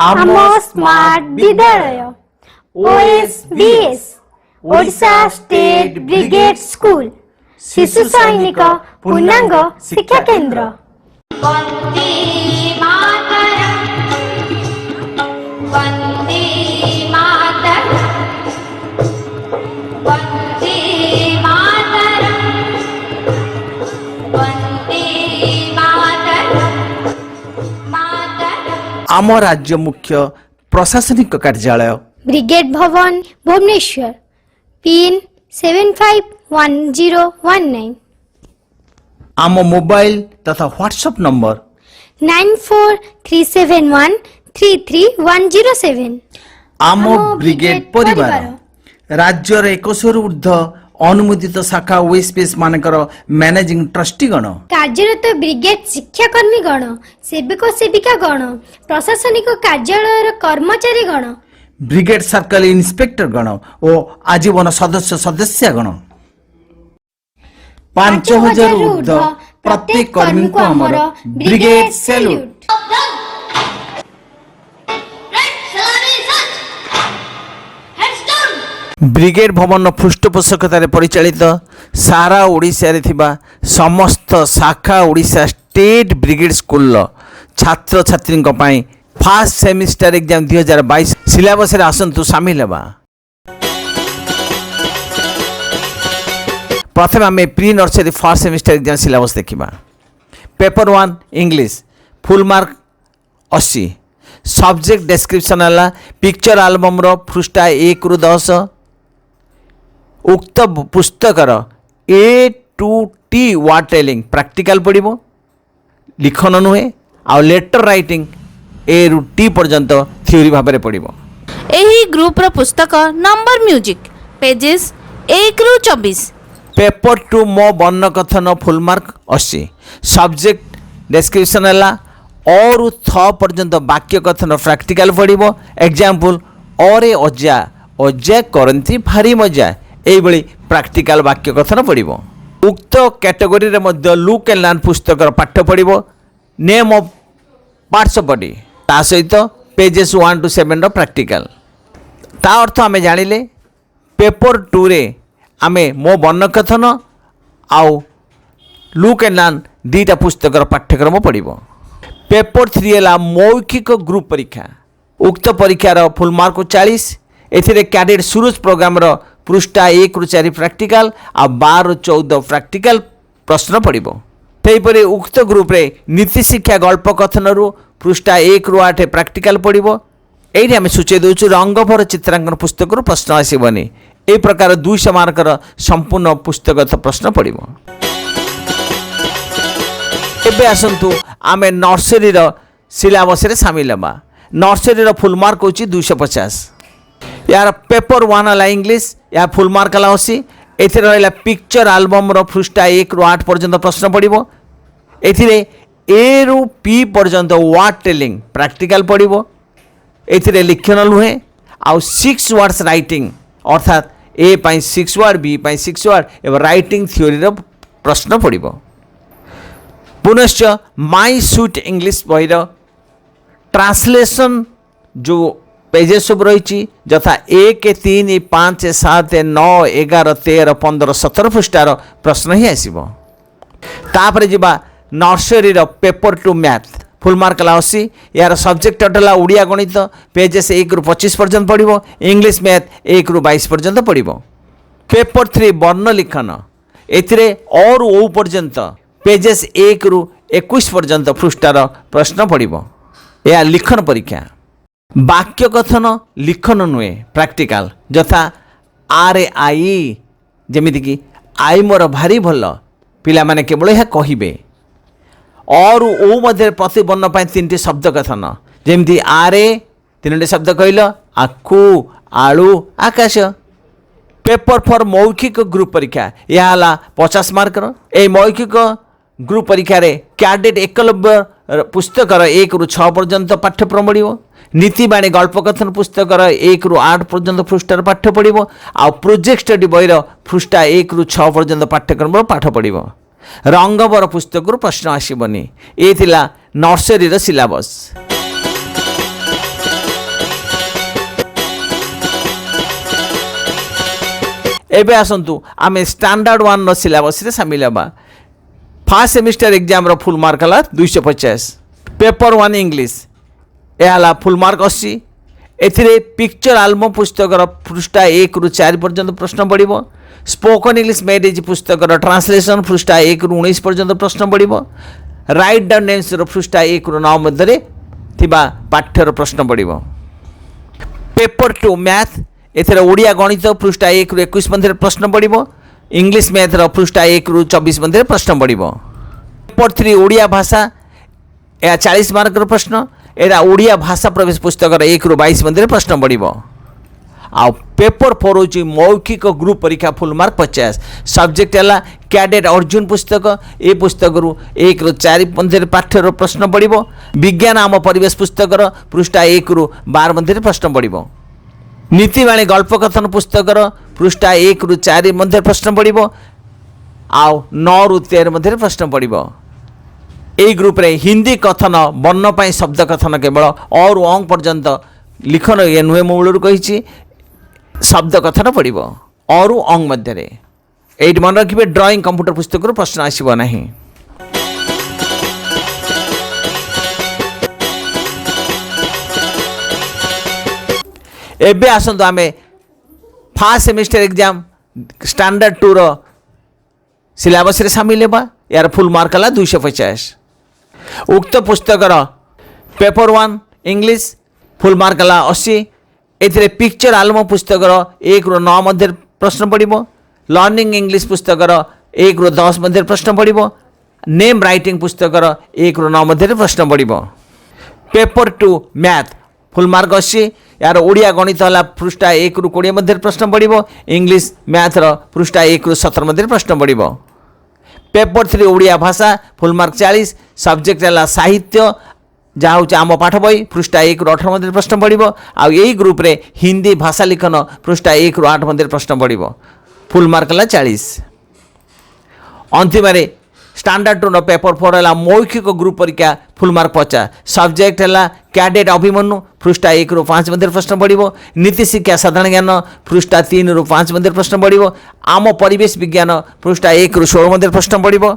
आम स्मार्ट विद्यालय OSBS Odisha state ब्रिगेड स्कूल शिशु सैनिक पूर्णांग शिक्षा केंद्र। वंदे मातरम वंदे मातरम वंदे मातरम वंदे मातरम मातरम। आम राज्य मुख्य प्रशासनिक कार्यालय ब्रिगेड भवन भुवनेश्वर पिन 751019। आम मोबाइल तथा व्हाट्सएप नंबर 9437133107। आम ब्रिगेड परिवार राज्यर 100 ऊर्ध्व अनुमोदित शाखा OSBS मानकर मैनेजिंग ट्रस्टी गण कार्यरत ब्रिगेड शिक्षाकर्मी गण सेवक सेविका गण प्रशासनिक कार्यालय कर्मचारी गण ब्रिगेड सर्कल इन्स्पेक्टर गण और आजीवन सदस्य सदस्य गण 5000 ऊर्ध्व प्रत्येक कर्मी को हमर ब्रिगेड सैल्यूट। ब्रिगेड भवन पृष्ठपोषकतार परिचालित सारा ओडिशा रे थिबा समस्त शाखा ओडिशा स्टेट ब्रिगेड स्कूल छात्र छात्री फास्ट सेमिस्टर एग्जाम 2022 सिलेबस रे आसंतु शामिल हेबा। प्रथम आम pre nursery first semester exam syllabus देखा। Paper 1 English full mark 80। Subject description है पिक्चर आल्बम रो पृष्ठा 1 रु 10। उक्त पुस्तकर A to T word telling practical पड़ो लिखन नुहे आ लेटर राइटिंग A रु T पर्यंत थ्योरी भाव में पड़ो। एही ग्रुप रो पुस्तक नंबर म्यूजिक पेजेस 1 रु 24। पेपर 2 मो वर्ण कथन फुल मार्क 80। सब्जेक्ट डेस्क्रिप्शन है और थ पर्यंत वाक्य कथन प्रैक्टिकल पड़ो। एग्जाम्पल अरे अजा अजा करती भारी मजा यही प्रैक्टिकल वाक्य कथन पड़ो। उक्त कैटेगोरी रे मध्य लुक एंड लर्न पुस्तक पाठ पड़ो। Name of parts of body ता सहित पेजेस 1 to 7 रो प्रैक्टिकल। ता अर्थ आमे जानिले पेपर 2 रे आमे मो वर्ण कथन आउ लुक एंड लर्न दीटा पुस्तक पाठ्यक्रम पड़ो। पेपर 3 है मौखिक ग्रुप परीक्षा। उक्त परीक्षार फुल मार्क 40। एथिरे कैडेट सुरुज प्रोग्राम रो पृष्ठा 1 रु 4 प्रैक्टिकल आ 12 रु 14 प्रैक्टिकल प्रश्न पड़ो। सेहीपरि उक्त ग्रुप रे नीति शिक्षा गल्प कथन रु पृष्ठा 1 रु 8 प्रैक्टिकल पड़ो। ये आम सूचे दूसु रंगभर चित्रांकन पुस्तक प्रश्न आसबनी। ए प्रकार 200 मार्कर संपूर्ण पुस्तकगत प्रश्न पड़ो। एबे आसंतु आमे नर्सरी रो सिलेबस रे शामिल हेबा। नर्सरी रो फुल मार्क होची 250। यार पेपर 1 है इंग्लिश या फुल मार्क है 80। एथिरे रहला पिक्चर आल्बम रो पृष्ठा 1 रु 8 पर्यंत प्रश्न पड़ो। एथिरे A रु P पर्यंत वर्ड टेलिंग प्रैक्टिकल पड़ो। एथिरे लिखन लुहे आउ 6 वर्ड्स राइटिंग अर्थात A pi 6 word B pi 6 word एवं राइटिंग थ्योरी रो प्रश्न पड़ो। पुनश्च माई स्वीट इंग्लिश बही ट्रांसलेशन जो पेजेस सब रही यथा 1 3 5 7 9 11 13 15 17 पृष्ठार प्रश्न ही आसो। तापर जी nursery paper 2 math full mark 80। यार सब्जेक्ट टाइटल उड़िया गणित पेजेस 1 रु 25 पर्यंत पड़ो। इंग्लिश मैथ 1 रु 22 पर्यंत पड़ो। पेपर 3 वर्ण लिखन एथिरे और ओ पर्यंत पेजेस 1 रु 21 पर्यंत पृष्ठार प्रश्न पड़ो। यह लिखन परीक्षा। वाक्य कथन लिखन नुहे प्रैक्टिकल यथा आरे आई जमीक आई मोर भारी भल पिला माने केवल यह कहिबे। और ओ मध्य प्रति वर्ण 3टी शब्द कथन जमी आरे 3टी शब्द कहल आखु आलू आकाश। पेपर 4 मौखिक ग्रुप परीक्षा यह 50 मार्कर। ए मौखिक ग्रुप परीक्षा रे कैडेट एकलव्य पुस्तकर 1 रु 6 पर्यंत पाठ्यक्रम पड़ो। नीतिबाणी गल्पकथन पुस्तकर 1 रु 8 पर्यंत पृष्ठार पाठ पड़ो। आ प्रोजेक्ट स्टडी बहीर पृष्ठा 1 रु 6 पर्यंत पाठ्यक्रम पाठ पड़ो। रंगभर पुस्तक प्रश्न आसबनी। ये नर्सरी सिलेबस। एबे आसंतु आमे स्टैंडर्ड 1 रो सिलेबस रे शामिल हबा। फर्स्ट सेमिस्टर एग्जाम रो फुल मार्क हला 250। पेपर 1 इंग्लिश एहाला फुल मार्क 80। एथिरे पिक्चर आल्बम पुस्तक पृष्ठा 1 रु 4 पर्यंत प्रश्न पड़िबो। स्पोकन इंग्लिश मेड इज पुस्तक ट्रांसलेशन पृष्ठा 1 रु 19 पर्यंत प्रश्न पड़िबो। राइट डाउन नेम्स रो पृष्ठा 1 रु 9 मध्य थिबा पाठ्यर प्रश्न पड़िबो। पेपर 2 मैथ एथिरे ओडिया गणित पृष्ठा 1 रु 21 मध्य प्रश्न पड़िबो। इंग्लिश मैथ रो पृष्ठा 1 रु 24 मध्य प्रश्न पड़िबो। पेपर 3 ओडिया भाषा या 40 मार्क रो प्रश्न एरा ओडिया भाषा प्रवेश पुस्तक 1 रु 22 मध्य प्रश्न पड़िबो। आ पेपर 4 होची मौखिक ग्रुप परीक्षा फुल मार्क 50। सब्जेक्ट है कैडेट अर्जुन पुस्तक ए पुस्तक रु 1 रु 4 मध्य पाठ्यर प्रश्न पड़िबो। विज्ञान आम परिवेश पुस्तक पृष्ठा 1 रु 12 मध्य प्रश्न पड़िबो। नीतिवाणी गल्पकथन पुस्तक पृष्ठा 1 रु 4 मध्य प्रश्न पड़िबो। आ 9 रु 13 मध्य प्रश्न पड़िबो। ए ग्रुप रे हिंदी कथन वर्ण पाई शब्द कथन केवल और अंग पर्यंत लिखन ये नुहे मूलर कही शब्द कथन पड़ो और अंग मध्य एट मन रखिए ड्राइंग कंप्यूटर पुस्तक प्रश्न आसब ना। एबे आसतु आमे फर्स्ट सेमिस्टर एग्जाम स्टैंडर्ड 2 रो सिलेबस रे शामिल हेबा। यार फुल मार्क हला 250। उक्त पुस्तक पेपर 1 इंग्लिश फुल मार्क हला 80। एथिरे पिक्चर आल्बम पुस्तक 1 रु 9 मध्य प्रश्न पड़िबो। लर्निंग इंग्लिश पुस्तक 1 रु 10 मध्य प्रश्न पड़िबो। नेम राइटिंग पुस्तक 1 रु 9 मध्य प्रश्न पड़िबो। Paper 2 math full mark 80। यार ओडिया गणित हला पृष्ठा 1 रु 20 मध्य प्रश्न पड़िबो। इंग्लिश मैथ पृष्ठा 1 रु 17 मध्य प्रश्न पड़िबो। पेपर 3 ओडिया भाषा फुल मार्क 40। सब्जेक्ट है साहित्य जहाँ हूँ आम पाठ बही पृष्ठा 1 रु 18 मध्य प्रश्न पड़ो। आ यही ग्रुप रे हिंदी भाषा लिखन पृष्ठा 1 रु 8 मध्य प्रश्न पड़ो। फुल मार्क है 40। अंतिम स्टैंडर्ड 2 पेपर 4 है मौखिक ग्रुप परीक्षा फुल मार्क 50। सब्जेक्ट है कैडेट अभिमन्यु पृष्ठा 1 रु 5 मध्य प्रश्न पड़ो। नीति शिक्षा साधारण ज्ञान पृष्ठा 3 रु 5 मध्य प्रश्न पड़ो। आम परिवेश विज्ञान पृष्ठा 1 रु 16 मध्य प्रश्न पड़ो।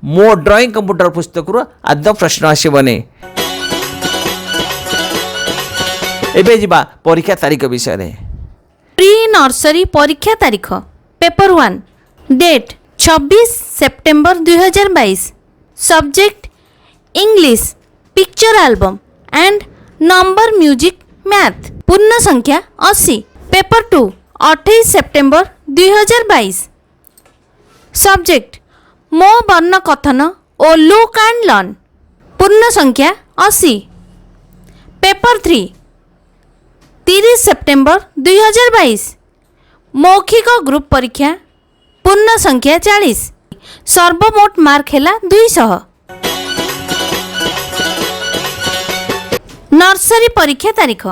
मो ड्राइंग कंप्यूटर पुस्तक आद प्रश्न आसबनी। एबे जिबा परीक्षा तारीख विषय रे। प्री नर्सरी परीक्षा तारीख paper 1 date 26 September 2022। Subject English picture album and number music math. पूर्ण संख्या 80। Paper 2 28 September 2022। सब्जेक्ट मो वर्ण कथन ओ लुक एंड लर्न। पूर्ण संख्या 80। Paper 3 30 September 2022। मौखिक ग्रुप परीक्षा पूर्ण संख्या 40। सर्वमोट मार्क है 200। नर्सरी परीक्षा तारीख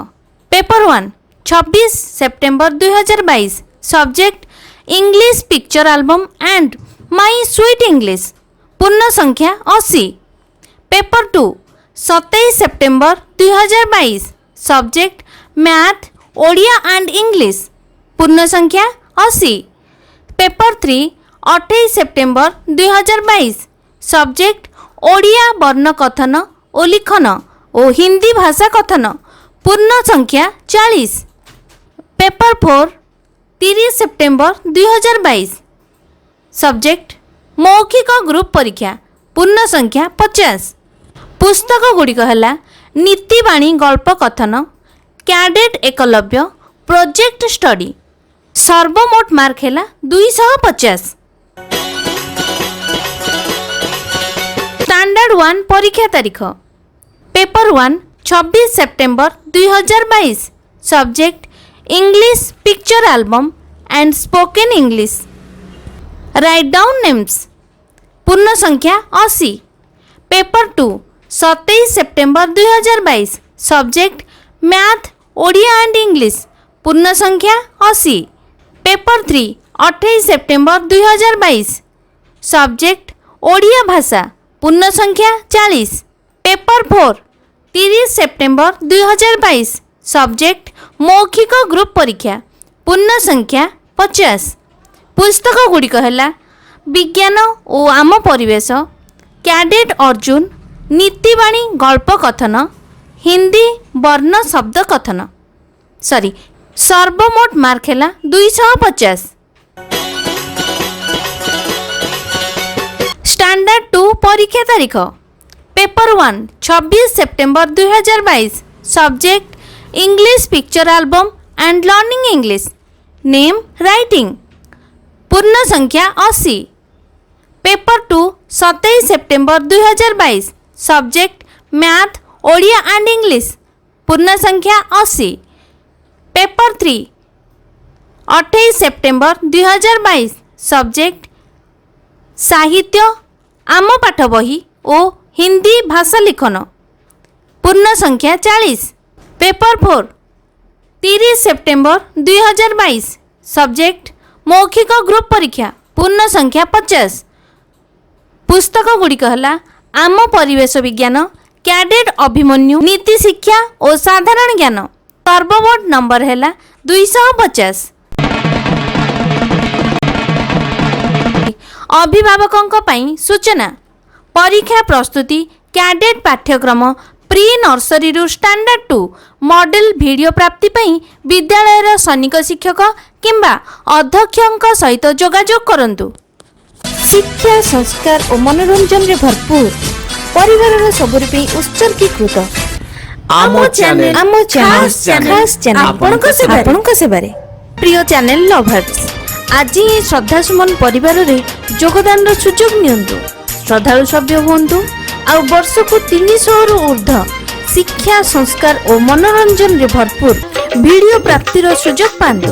paper 1 26 September 2022। Subject English picture album and my sweet English. पूर्ण संख्या 80। Paper 2 27 September 2022। Subject math Odia and English. पूर्ण संख्या 80। Paper 3 28 September 2022। सब्जेक्ट ओडिया वर्ण कथन ओ लिखन ओ हिंदी भाषा कथन। पूर्ण संख्या 40। Paper 4 30 September 2022। सब्जेक्ट मौखिक ग्रुप परीक्षा पूर्ण संख्या 50। पुस्तक गुड़िक है नीतिवाणी गल्प कथन कैडेट एकलव्य प्रोजेक्ट स्टडी। सर्वमोट मार्क है 250। स्टैंडर्ड 1 परीक्षा तारीख paper 1 26 September 2022। Subject English picture album and spoken English. Right down names. पूर्ण संख्या 80। Paper 2 27 September 2022। Subject math Odia and English. पूर्ण संख्या 80। Paper 3 28 September 2022। सब्जेक्ट ओडिया भाषा। पूर्ण संख्या 40। Paper 4 30 September 2022। सब्जेक्ट मौखिक ग्रुप परीक्षा पूर्ण संख्या 50। पुस्तक गुड़िक है विज्ञान और आम परिवेश, कैडेट अर्जुन, नीतिवाणी गल्प कथन, हिंदी वर्ण शब्द कथन। सॉरी, सर्वमोट मार्क है 250। स्टैंडर्ड 2 परीक्षा तारीख paper 1 26 September 2022। Subject English picture album and learning English. Name writing. पूर्ण संख्या 80। Paper 2 27 September 2022। Subject math Odia and English. पूर्ण संख्या 80। Paper 3 28 September 2022। सब्जेक्ट साहित्य आम पाठ बही और हिंदी भाषा लिखन। पूर्ण संख्या 40। Paper 4 30 September 2022। सब्जेक्ट मौखिक ग्रुप परीक्षा। पूर्ण संख्या 50। पुस्तक गुड़िक है आम परिवेश विज्ञान, कैडेट अभिमन्यु, नीति शिक्षा और साधारण ज्ञान। सर्वमोट नंबर है 250। अभिभावकों पाई सूचना। परीक्षा प्रस्तुति कैडेट पाठ्यक्रम प्री नर्सरी रु स्टैंडर्ड 2 मॉडल वीडियो प्राप्ति पाई विद्यालय सैनिक शिक्षक किंबा अध्यक्षों सहित जोगाजोग करंतु। शिक्षा संस्कार और मनोरंजन रे भरपूर परिवार सबुरी उत्सर्गीकृत आमो चैनल खास चैनल आपणक सेवारे। प्रिय चैनल लवर्स, आज ही श्रद्धा सुमन परिवार रे योगदान सुजोग नियंतु, श्रद्धालु सभ्य हुंतु आ वर्ष को 300 रु ऊर्ध शिक्षा संस्कार और मनोरंजन रे भरपूर वीडियो प्राप्तिर सुजोग पांतु।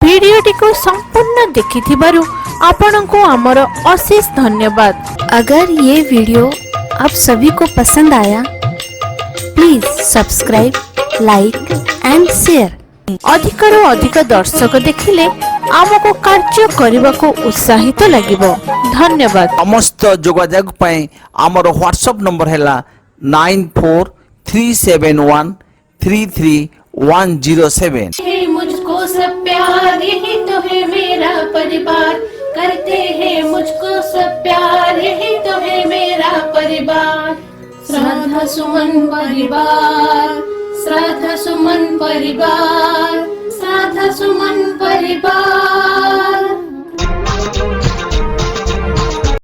वीडियोटी को संपूर्ण देखिथिबारु आपनको आमर अशेष धन्यवाद। अगर ये वीडियो आप सभी को पसंद आया please subscribe, like and share. अधिकरू अधिक दर्शक देखिले आमको कार्य करने को उत्साहित लगिबो। धन्यवाद। समस्त जोगाजोग पाई आमर व्हाट्सएप नंबर है 9437133107। है मुझको सब प्यार, यही तो है मेरा परिवार। करते हैं मुझको सब प्यार, यही तो है मेरा परिवार। श्रद्धा सुमन परिवार, श्रद्धा सुमन परिवार, श्रद्धा सुमन परिवार।